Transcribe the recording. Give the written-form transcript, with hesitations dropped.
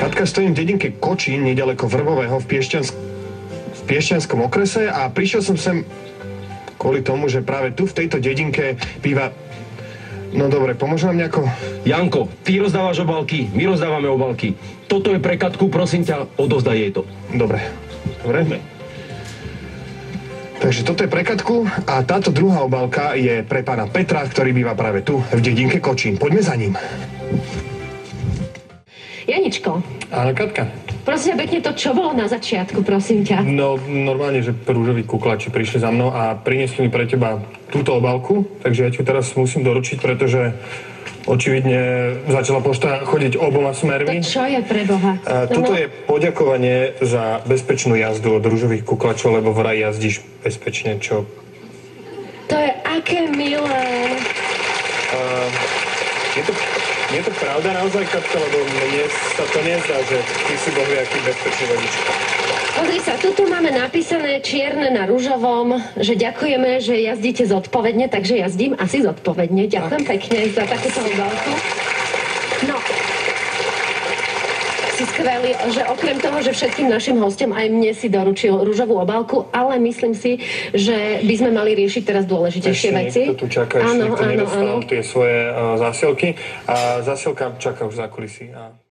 Katka, stojím v dedinke Kočín, nedaleko Vrbového v Piešťanskom okrese a prišiel som sem kvôli tomu, že práve tu v tejto dedinke býva... No dobre, pomôžem vám nejako? Janko, ty rozdávaš obálky, my rozdávame obálky. Toto je pre Katku, prosím ťa, odovzdaj jej to. Dobre. Takže toto je pre Katku a táto druhá obálka je pre pána Petra, ktorý býva práve tu v dedinke Kočín. Poďme za ním. Janičko. Áno, Katka. Prosím ťa pekne, to čo bolo na začiatku, prosím ťa? No, normálne, že rúžoví kuklači prišli za mnou a priniesli mi pre teba túto obálku, takže ja ti ju teraz musím doručiť, pretože očividne začala pošta chodiť oboma smermi. To čo je pre Boha? Toto je poďakovanie za bezpečnú jazdu od rúžových kuklačov, lebo vraj jazdíš bezpečne, čo... To je aké milé. Je to pravda naozaj, Katka, lebo mne sa to nezdá, že ty si bohviaký bezpečný vodič. Pozri sa, tuto máme napísané čierne na ružovom, že ďakujeme, že jazdíte zodpovedne, takže jazdím asi zodpovedne. Ďakujem pekne za takúto obálku. No, si skvelý, že okrem toho, že všetkým našim hostom aj mne si doručil ružovú obálku, ale myslím si, že by sme mali riešiť teraz dôležitejšie veci. Ešte niekto tu čaká, ešte niekto nedostal tie svoje zásielky a zásielka čaká už za kulisy.